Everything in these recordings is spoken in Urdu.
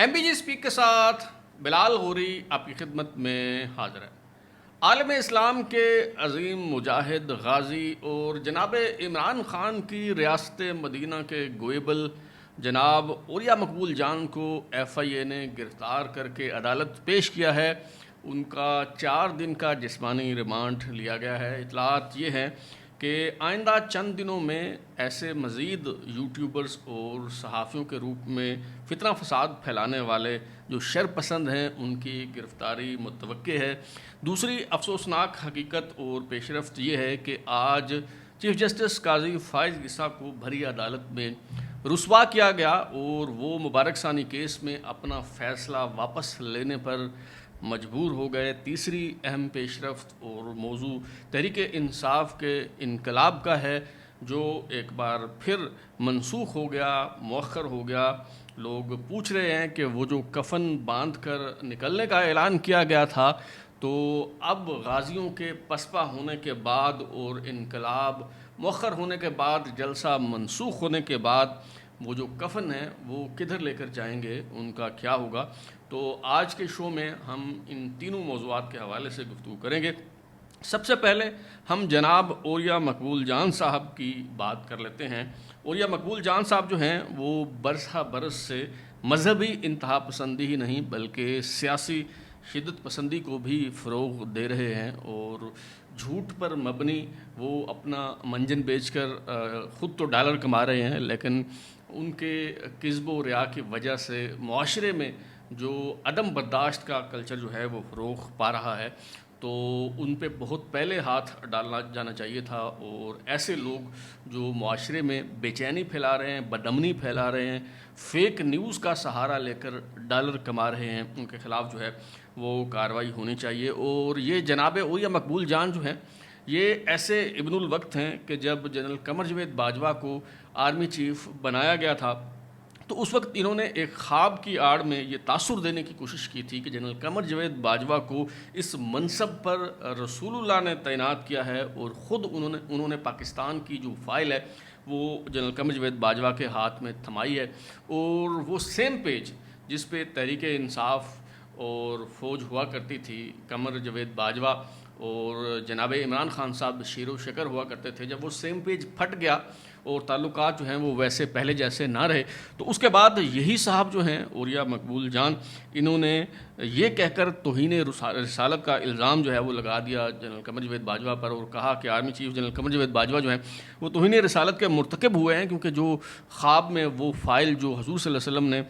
ایم بی جی اسپیک کے ساتھ بلال غوری آپ کی خدمت میں حاضر ہے۔ عالم اسلام کے عظیم مجاہد غازی اور جناب عمران خان کی ریاست مدینہ کے گوئبل جناب عوریہ مقبول جان کو ایف آئی اے نے گرفتار کر کے عدالت پیش کیا ہے۔ ان کا 4 دن کا جسمانی ریمانڈ لیا گیا ہے۔ اطلاعات یہ ہیں کہ آئندہ چند دنوں میں ایسے مزید یوٹیوبرز اور صحافیوں کے روپ میں فتنہ فساد پھیلانے والے جو شر پسند ہیں ان کی گرفتاری متوقع ہے۔ دوسری افسوسناک حقیقت اور پیش رفت یہ ہے کہ آج چیف جسٹس قاضی فائز عیسیٰ کو بھری عدالت میں رسوا کیا گیا اور وہ مبارک ثانی کیس میں اپنا فیصلہ واپس لینے پر مجبور ہو گئے۔ تیسری اہم پیش رفت اور موضوع تحریک انصاف کے انقلاب کا ہے جو ایک بار پھر منسوخ ہو گیا، مؤخر ہو گیا۔ لوگ پوچھ رہے ہیں کہ وہ جو کفن باندھ کر نکلنے کا اعلان کیا گیا تھا تو اب غازیوں کے پسپا ہونے کے بعد اور انقلاب مؤخر ہونے کے بعد، جلسہ منسوخ ہونے کے بعد وہ جو کفن ہے وہ کدھر لے کر جائیں گے، ان کا کیا ہوگا؟ تو آج کے شو میں ہم ان تینوں موضوعات کے حوالے سے گفتگو کریں گے۔ سب سے پہلے ہم جناب عوریہ مقبول جان صاحب کی بات کر لیتے ہیں۔ عوریہ مقبول جان صاحب جو ہیں وہ برسہ برس سے مذہبی انتہا پسندی ہی نہیں بلکہ سیاسی شدت پسندی کو بھی فروغ دے رہے ہیں، اور جھوٹ پر مبنی وہ اپنا منجن بیچ کر خود تو ڈالر کما رہے ہیں، لیکن ان کے کذب و ریا کی وجہ سے معاشرے میں جو عدم برداشت کا کلچر جو ہے وہ فروغ پا رہا ہے، تو ان پہ بہت پہلے ہاتھ ڈالنا جانا چاہیے تھا، اور ایسے لوگ جو معاشرے میں بے چینی پھیلا رہے ہیں، بدامنی پھیلا رہے ہیں، فیک نیوز کا سہارا لے کر ڈالر کما رہے ہیں، ان کے خلاف جو ہے وہ کارروائی ہونی چاہیے۔ اور یہ جناب عوریہ مقبول جان جو ہیں یہ ایسے ابن الوقت ہیں کہ جب جنرل قمر جاوید باجوہ کو آرمی چیف بنایا گیا تھا تو اس وقت انہوں نے ایک خواب کی آڑ میں یہ تاثر دینے کی کوشش کی تھی کہ جنرل قمر جاوید باجوہ کو اس منصب پر رسول اللہ نے تعینات کیا ہے، اور خود انہوں نے پاکستان کی جو فائل ہے وہ جنرل قمر جاوید باجوہ کے ہاتھ میں تھمائی ہے، اور وہ سیم پیج جس پہ تحریک انصاف اور فوج ہوا کرتی تھی، قمر جاوید باجوہ اور جناب عمران خان صاحب شیر و شکر ہوا کرتے تھے، جب وہ سیم پیج پھٹ گیا اور تعلقات جو ہیں وہ ویسے پہلے جیسے نہ رہے تو اس کے بعد یہی صاحب جو ہیں عوریہ مقبول جان، انہوں نے یہ کہہ کر توہین رسالت کا الزام جو ہے وہ لگا دیا جنرل قمر جاوید باجوہ پر، اور کہا کہ army chief general Qamar Javed Bajwa جو ہیں وہ توہین رسالت کے مرتکب ہوئے ہیں، کیونکہ جو خواب میں وہ فائل جو حضور صلی اللہ علیہ وسلم نے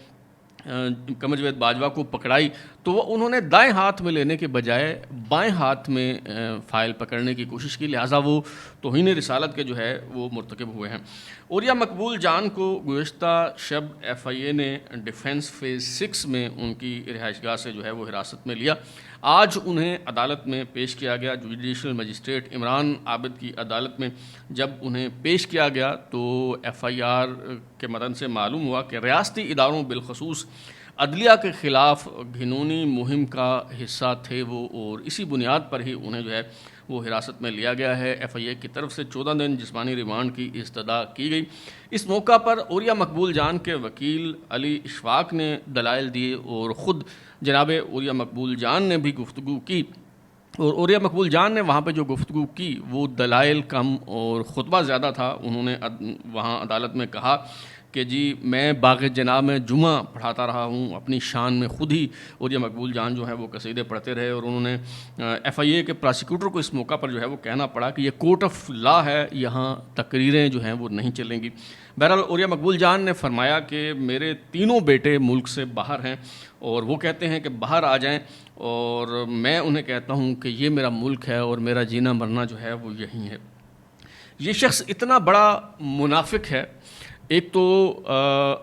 قمر جاوید باجوہ کو پکڑائی تو وہ انہوں نے دائیں ہاتھ میں لینے کے بجائے بائیں ہاتھ میں فائل پکڑنے کی کوشش کی، لہٰذا وہ توہین رسالت کے جو ہے وہ مرتکب ہوئے ہیں۔ عوریہ مقبول جان کو گزشتہ شب ایف آئی اے نے ڈیفنس فیز 6 میں ان کی رہائش گاہ سے جو ہے وہ حراست میں لیا۔ آج انہیں عدالت میں پیش کیا گیا، جوڈیشل مجسٹریٹ عمران عابد کی عدالت میں جب انہیں پیش کیا گیا تو ایف آئی آر کے متن سے معلوم ہوا کہ ریاستی اداروں بالخصوص عدلیہ کے خلاف گھنونی مہم کا حصہ تھے وہ، اور اسی بنیاد پر ہی انہیں جو ہے وہ حراست میں لیا گیا ہے۔ ایف آئی اے کی طرف سے 14 دن جسمانی ریمانڈ کی استدعا کی گئی۔ اس موقع پر عوریہ مقبول جان کے وکیل علی اشفاق نے دلائل دیے اور خود جناب عوریہ مقبول جان نے بھی گفتگو کی، اور عوریہ مقبول جان نے وہاں پہ جو گفتگو کی وہ دلائل کم اور خطبہ زیادہ تھا۔ انہوں نے وہاں عدالت میں کہا کہ جی میں باغ جناب میں جمعہ پڑھاتا رہا ہوں، اپنی شان میں خود ہی عوریہ مقبول جان جو ہے وہ قصیدے پڑھتے رہے، اور انہوں نے ایف آئی اے کے پراسیکیوٹر کو اس موقع پر جو ہے وہ کہنا پڑا کہ یہ کورٹ آف لا ہے، یہاں تقریریں جو ہیں وہ نہیں چلیں گی۔ بہرحال عوریہ مقبول جان نے فرمایا کہ میرے تینوں بیٹے ملک سے باہر ہیں اور وہ کہتے ہیں کہ باہر آ جائیں، اور میں انہیں کہتا ہوں کہ یہ میرا ملک ہے اور میرا جینا مرنا جو ہے وہ یہیں ہے۔ یہ شخص اتنا بڑا منافق ہے، ایک تو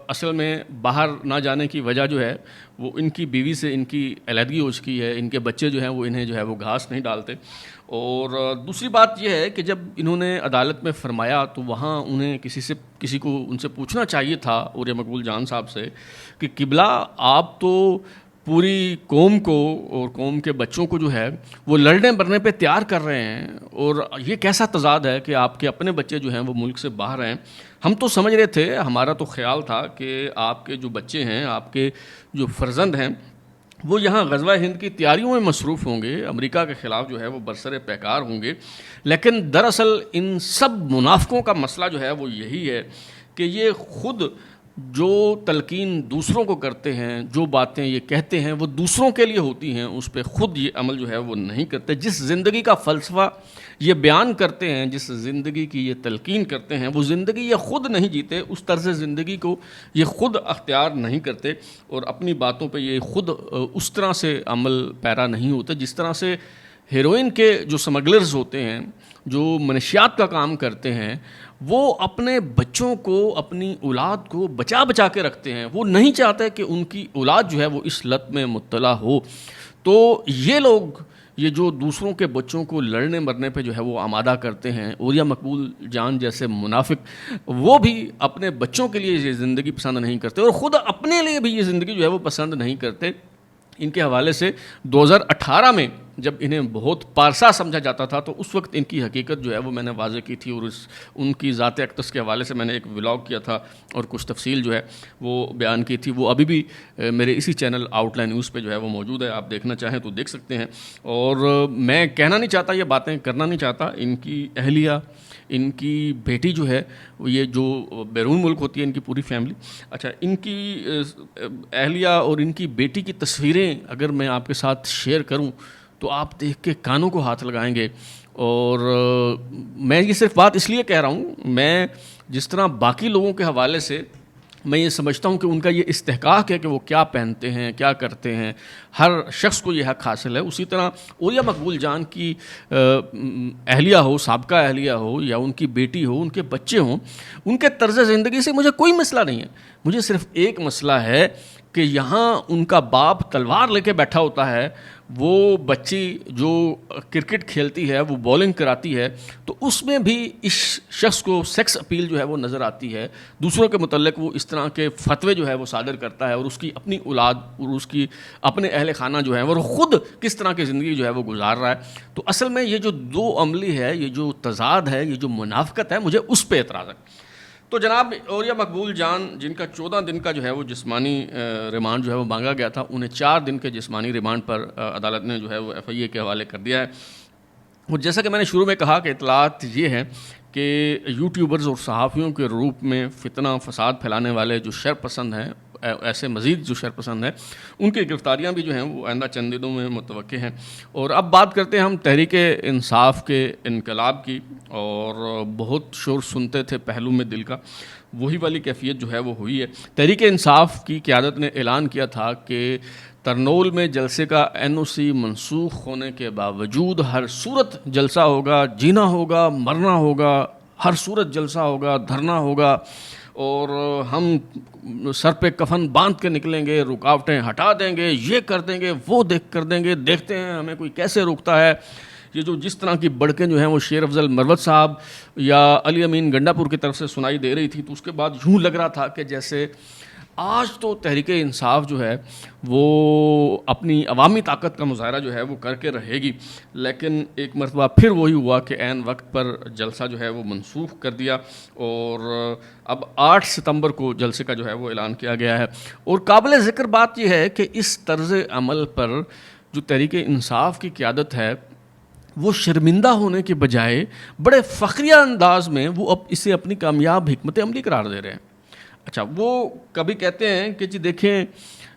اصل میں باہر نہ جانے کی وجہ جو ہے وہ ان کی بیوی سے ان کی علیحدگی ہو چکی ہے، ان کے بچے جو ہیں وہ انہیں جو ہے وہ گھاس نہیں ڈالتے، اور دوسری بات یہ ہے کہ جب انہوں نے عدالت میں فرمایا تو وہاں انہیں کسی کو ان سے پوچھنا چاہیے تھا عوریہ مقبول جان صاحب سے کہ قبلہ آپ تو پوری قوم کو اور قوم کے بچوں کو جو ہے وہ لڑنے مرنے پہ تیار کر رہے ہیں. اور یہ کیسا تضاد ہے کہ آپ کے اپنے بچے جو ہیں وہ ملک سے باہر ہیں. ہم تو سمجھ رہے تھے, ہمارا تو خیال تھا کہ آپ کے جو بچے ہیں, آپ کے جو فرزند ہیں, وہ یہاں غزوہ ہند کی تیاریوں میں مصروف ہوں گے, امریکہ کے خلاف جو ہے وہ برسر پیکار ہوں گے. لیکن دراصل ان سب منافقوں کا مسئلہ جو ہے وہ یہی ہے کہ یہ خود جو تلقین دوسروں کو کرتے ہیں, جو باتیں یہ کہتے ہیں وہ دوسروں کے لیے ہوتی ہیں, اس پہ خود یہ عمل جو ہے وہ نہیں کرتے. جس زندگی کا فلسفہ یہ بیان کرتے ہیں, جس زندگی کی یہ تلقین کرتے ہیں, وہ زندگی یہ خود نہیں جیتے, اس طرز زندگی کو یہ خود اختیار نہیں کرتے, اور اپنی باتوں پہ یہ خود اس طرح سے عمل پیرا نہیں ہوتے جس طرح سے ہیروئن کے جو سمگلرز ہوتے ہیں, جو منشیات کا کام کرتے ہیں, وہ اپنے بچوں کو, اپنی اولاد کو بچا کے رکھتے ہیں. وہ نہیں چاہتے کہ ان کی اولاد جو ہے وہ اس لت میں مبتلا ہو. تو یہ لوگ, یہ جو دوسروں کے بچوں کو لڑنے مرنے پہ جو ہے وہ آمادہ کرتے ہیں, عوریہ مقبول جان جیسے منافق, وہ بھی اپنے بچوں کے لیے یہ زندگی پسند نہیں کرتے, اور خود اپنے لیے بھی یہ زندگی جو ہے وہ پسند نہیں کرتے. ان کے حوالے سے 2018 میں جب انہیں بہت پارسا سمجھا جاتا تھا, تو اس وقت ان کی حقیقت جو ہے وہ میں نے واضح کی تھی, اور ان کی ذات اقدس کے حوالے سے میں نے ایک ولاگ کیا تھا اور کچھ تفصیل جو ہے وہ بیان کی تھی. وہ ابھی بھی میرے اسی چینل آؤٹ لائن نیوز پہ جو ہے وہ موجود ہے, آپ دیکھنا چاہیں تو دیکھ سکتے ہیں. اور میں کہنا نہیں چاہتا, یہ باتیں کرنا نہیں چاہتا. ان کی اہلیہ, ان کی بیٹی جو ہے, یہ جو بیرون ملک ہوتی ہے ان کی پوری فیملی, اچھا, ان کی اہلیہ اور ان کی بیٹی کی تصویریں اگر میں آپ کے ساتھ شیئر کروں تو آپ دیکھ کے کانوں کو ہاتھ لگائیں گے. اور میں یہ صرف بات اس لیے کہہ رہا ہوں, میں جس طرح باقی لوگوں کے حوالے سے میں یہ سمجھتا ہوں کہ ان کا یہ استحقاق ہے کہ وہ کیا پہنتے ہیں, کیا کرتے ہیں, ہر شخص کو یہ حق حاصل ہے. اسی طرح عوریہ مقبول جان کی اہلیہ ہو, سابقہ اہلیہ ہو, یا ان کی بیٹی ہو, ان کے بچے ہوں, ان کے طرز زندگی سے مجھے کوئی مسئلہ نہیں ہے. مجھے صرف ایک مسئلہ ہے کہ یہاں ان کا باپ تلوار لے کے بیٹھا ہوتا ہے, وہ بچی جو کرکٹ کھیلتی ہے, وہ بولنگ کراتی ہے, تو اس میں بھی اس شخص کو سیکس اپیل جو ہے وہ نظر آتی ہے. دوسروں کے متعلق وہ اس طرح کے فتوے جو ہے وہ صادر کرتا ہے, اور اس کی اپنی اولاد اور اس کی اپنے اہل خانہ جو ہے وہ خود کس طرح کی زندگی جو ہے وہ گزار رہا ہے. تو اصل میں یہ جو دو عملی ہے, یہ جو تضاد ہے, یہ جو منافقت ہے, مجھے اس پہ اعتراض ہے. تو جناب عوریہ مقبول جان, جن کا 14 دن کا جو ہے وہ جسمانی ریمانڈ جو ہے وہ مانگا گیا تھا, انہیں 4 دن کے جسمانی ریمانڈ پر عدالت نے جو ہے وہ FIA کے حوالے کر دیا ہے. اور جیسا کہ میں نے شروع میں کہا کہ اطلاعات یہ ہیں کہ یوٹیوبرز اور صحافیوں کے روپ میں فتنہ فساد پھیلانے والے جو شرپسند ہیں, ایسے مزید جو شرپسند ہیں, ان کی گرفتاریاں بھی جو ہیں وہ آئندہ چند دنوں میں متوقع ہیں. اور اب بات کرتے ہیں ہم تحریک انصاف کے انقلاب کی. اور بہت شور سنتے تھے پہلو میں دل کا, وہی والی کیفیت جو ہے وہ ہوئی ہے. تحریک انصاف کی قیادت نے اعلان کیا تھا کہ ترنول میں جلسے کا NOC منسوخ ہونے کے باوجود ہر صورت جلسہ ہوگا, جینا ہوگا, مرنا ہوگا, ہر صورت جلسہ ہوگا, دھرنا ہوگا, اور ہم سر پہ کفن باندھ کے نکلیں گے, رکاوٹیں ہٹا دیں گے, یہ کر دیں گے, وہ کر دیں گے, دیکھتے ہیں ہمیں کوئی کیسے روکتا ہے. یہ جو جس طرح کی بڑکیں جو ہیں وہ شیر افضل مروت صاحب یا علی امین گنڈا پور کی طرف سے سنائی دے رہی تھی, تو اس کے بعد یوں لگ رہا تھا کہ جیسے آج تو تحریک انصاف جو ہے وہ اپنی عوامی طاقت کا مظاہرہ جو ہے وہ کر کے رہے گی. لیکن ایک مرتبہ پھر وہی ہوا کہ عین وقت پر جلسہ جو ہے وہ منسوخ کر دیا, اور اب 8 ستمبر کو جلسے کا جو ہے وہ اعلان کیا گیا ہے. اور قابل ذکر بات یہ ہے کہ اس طرز عمل پر جو تحریک انصاف کی قیادت ہے وہ شرمندہ ہونے کے بجائے بڑے فخریہ انداز میں وہ اسے اپنی کامیاب حکمت عملی قرار دے رہے ہیں. اچھا, وہ کبھی کہتے ہیں کہ جی دیکھیں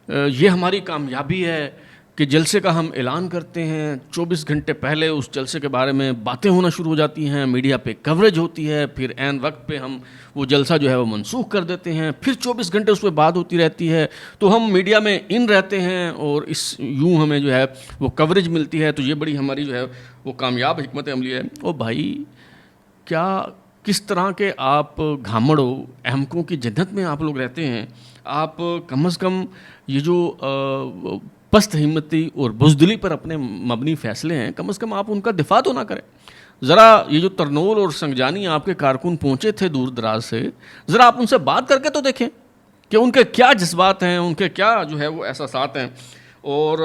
یہ ہماری کامیابی ہے کہ جلسے کا ہم اعلان کرتے ہیں, 24 گھنٹے پہلے اس جلسے کے بارے میں باتیں ہونا شروع ہو جاتی ہیں, میڈیا پہ کوریج ہوتی ہے, پھر عین وقت پہ ہم وہ جلسہ جو ہے وہ منسوخ کر دیتے ہیں, پھر 24 گھنٹے اس پہ بات ہوتی رہتی ہے, تو ہم میڈیا میں ان رہتے ہیں اور اس یوں ہمیں جو ہے وہ کوریج ملتی ہے, تو یہ بڑی ہماری جو ہے وہ کامیاب حکمت عملی ہے. او بھائی, کیا کس طرح کے آپ گھامڑوں احمقوں کی جنت میں آپ لوگ رہتے ہیں. آپ کم از کم یہ جو پست ہمتی اور بزدلی پر اپنے مبنی فیصلے ہیں, کم از کم آپ ان کا دفاع تو نہ کریں. ذرا یہ جو ترنول اور سنگجانی آپ کے کارکن پہنچے تھے دور دراز سے, ذرا آپ ان سے بات کر کے تو دیکھیں کہ ان کے کیا جذبات ہیں, ان کے کیا جو ہے وہ احساسات ہیں. اور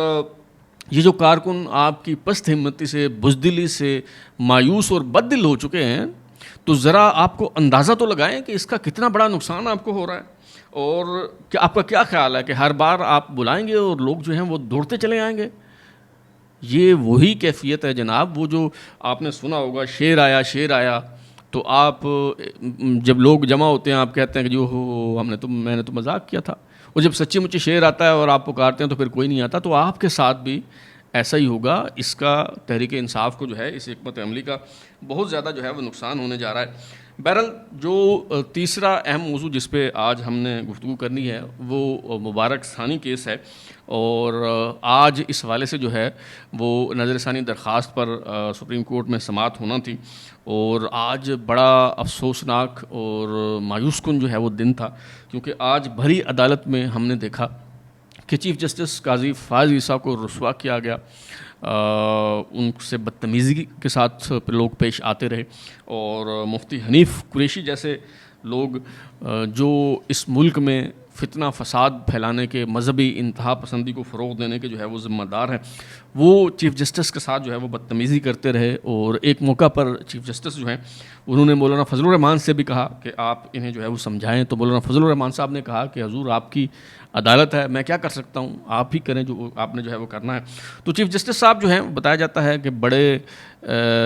یہ جو کارکن آپ کی پست ہمتی سے، بزدلی سے مایوس اور بد دل ہو چکے ہیں، تو ذرا آپ کو اندازہ تو لگائیں کہ اس کا کتنا بڑا نقصان آپ کو ہو رہا ہے. اور کیا آپ کا کیا خیال ہے کہ ہر بار آپ بلائیں گے اور لوگ جو ہیں وہ دوڑتے چلے آئیں گے؟ یہ وہی کیفیت ہے جناب، وہ جو آپ نے سنا ہوگا شیر آیا شیر آیا، تو آپ جب لوگ جمع ہوتے ہیں آپ کہتے ہیں کہ جو ہو میں نے تو مذاق کیا تھا، اور جب سچی مچی شیر آتا ہے اور آپ پکارتے ہیں تو پھر کوئی نہیں آتا. تو آپ کے ساتھ بھی ایسا ہی ہوگا. اس کا تحریک انصاف کو جو ہے، اس حکمت عملی کا بہت زیادہ جو ہے وہ نقصان ہونے جا رہا ہے. بہرحال جو تیسرا اہم موضوع جس پہ آج ہم نے گفتگو کرنی ہے وہ مبارک ثانی کیس ہے. اور آج اس حوالے سے جو ہے وہ نظر ثانی درخواست پر سپریم کورٹ میں سماعت ہونا تھی، اور آج بڑا افسوسناک اور مایوس کن جو ہے وہ دن تھا، کیونکہ آج بھری عدالت میں ہم نے دیکھا کہ چیف جسٹس قاضی فائز عیسیٰ کو رسوا کیا گیا. ان سے بدتمیزی کے ساتھ لوگ پیش آتے رہے، اور مفتی حنیف قریشی جیسے لوگ جو اس ملک میں فتنہ فساد پھیلانے کے، مذہبی انتہا پسندی کو فروغ دینے کے جو ہے وہ ذمہ دار ہیں، وہ چیف جسٹس کے ساتھ جو ہے وہ بدتمیزی کرتے رہے. اور ایک موقع پر چیف جسٹس جو ہیں انہوں نے مولانا فضل الرحمان سے بھی کہا کہ آپ انہیں جو ہے وہ سمجھائیں. تو مولانا فضل الرحمان صاحب نے کہا کہ حضور آپ کی عدالت ہے، میں کیا کر سکتا ہوں، آپ ہی کریں جو آپ نے جو ہے وہ کرنا ہے. تو چیف جسٹس صاحب جو ہیں بتایا جاتا ہے کہ بڑے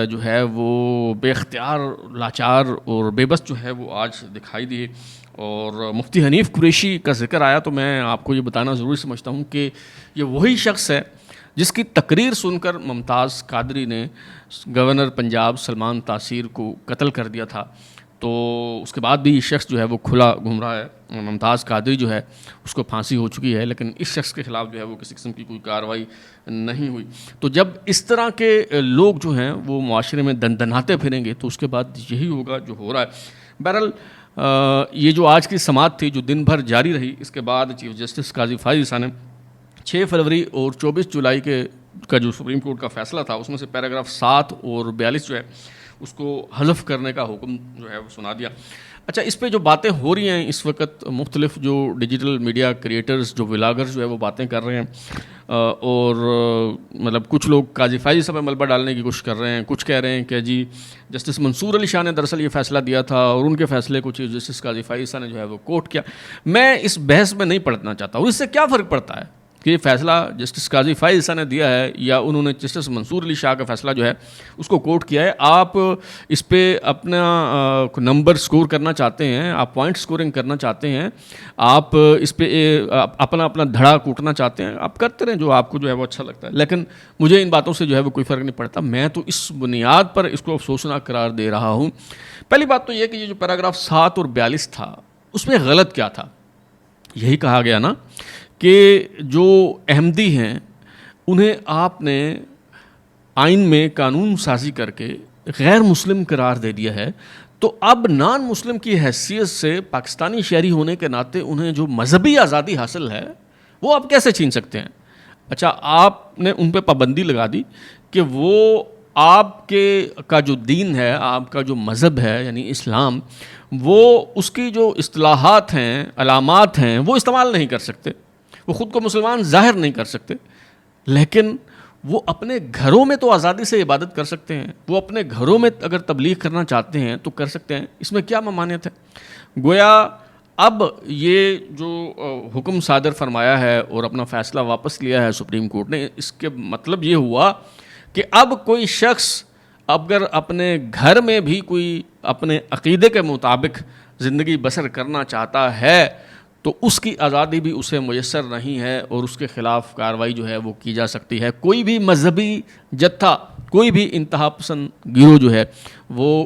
جو ہے وہ بے اختیار، لاچار اور بے بس جو ہے وہ آج دکھائی دیے. اور مفتی حنیف قریشی کا ذکر آیا تو میں آپ کو یہ بتانا ضروری سمجھتا ہوں کہ یہ وہی شخص ہے جس کی تقریر سن کر ممتاز قادری نے گورنر پنجاب سلمان تاثیر کو قتل کر دیا تھا. تو اس کے بعد بھی یہ شخص جو ہے وہ کھلا گھوم رہا ہے. ممتاز قادری جو ہے اس کو پھانسی ہو چکی ہے، لیکن اس شخص کے خلاف جو ہے وہ کسی قسم کی کوئی کارروائی نہیں ہوئی. تو جب اس طرح کے لوگ جو ہیں وہ معاشرے میں دندناتے پھریں گے تو اس کے بعد یہی ہوگا جو ہو رہا ہے. بہرحال یہ جو آج کی سماعت تھی جو دن بھر جاری رہی، اس کے بعد چیف جسٹس قاضی فائز عیسیٰ نے 6 فروری اور 24 جولائی کا جو سپریم کورٹ کا فیصلہ تھا اس میں سے پیراگراف 7 اور 42 جو ہے اس کو حذف کرنے کا حکم جو ہے وہ سنا دیا. اچھا، اس پہ جو باتیں ہو رہی ہیں اس وقت، مختلف جو ڈیجیٹل میڈیا کریٹرز، جو ولاگرز جو ہے وہ باتیں کر رہے ہیں، اور مطلب کچھ لوگ قاضی فائز عیسیٰ پہ ملبہ ڈالنے کی کوشش کر رہے ہیں. کچھ کہہ رہے ہیں کہ جی جسٹس منصور علی شاہ نے دراصل یہ فیصلہ دیا تھا اور ان کے فیصلے کو چیف جسٹس قاضی فائز عیسیٰ نے جو ہے وہ کوٹ کیا. میں اس بحث میں نہیں پڑھنا چاہتا ہوں. اس سے کیا فرق پڑتا ہے کہ یہ فیصلہ جسٹس قاضی فائز عیسیٰ نے دیا ہے یا انہوں نے جسٹس منصور علی شاہ کا فیصلہ جو ہے اس کو کوٹ کیا ہے. آپ اس پہ اپنا نمبر سکور کرنا چاہتے ہیں، آپ پوائنٹ سکورنگ کرنا چاہتے ہیں، آپ اس پہ اپنا دھڑا کوٹنا چاہتے ہیں، آپ کرتے رہیں جو آپ کو جو ہے وہ اچھا لگتا ہے. لیکن مجھے ان باتوں سے جو ہے وہ کوئی فرق نہیں پڑتا. میں تو اس بنیاد پر اس کو افسوسناک قرار دے رہا ہوں. پہلی بات تو یہ کہ یہ جو پیراگراف 7 اور 42 تھا اس میں غلط کیا تھا؟ یہی کہا گیا نا کہ جو احمدی ہیں انہیں آپ نے آئین میں قانون سازی کر کے غیر مسلم قرار دے دیا ہے، تو اب نان مسلم کی حیثیت سے پاکستانی شہری ہونے کے ناطے انہیں جو مذہبی آزادی حاصل ہے وہ آپ کیسے چھین سکتے ہیں؟ اچھا، آپ نے ان پہ پابندی لگا دی کہ وہ آپ کا جو دین ہے، آپ کا جو مذہب ہے یعنی اسلام، وہ اس کی جو اصطلاحات ہیں، علامات ہیں، وہ استعمال نہیں کر سکتے، وہ خود کو مسلمان ظاہر نہیں کر سکتے. لیکن وہ اپنے گھروں میں تو آزادی سے عبادت کر سکتے ہیں، وہ اپنے گھروں میں اگر تبلیغ کرنا چاہتے ہیں تو کر سکتے ہیں. اس میں کیا ممانعت ہے؟ گویا اب یہ جو حکم صادر فرمایا ہے اور اپنا فیصلہ واپس لیا ہے سپریم کورٹ نے، اس کے مطلب یہ ہوا کہ اب کوئی شخص اگر اپنے گھر میں بھی کوئی اپنے عقیدے کے مطابق زندگی بسر کرنا چاہتا ہے تو اس کی آزادی بھی اسے میسر نہیں ہے، اور اس کے خلاف کارروائی جو ہے وہ کی جا سکتی ہے. کوئی بھی مذہبی جتھا، کوئی بھی انتہا پسند گروہ جو ہے وہ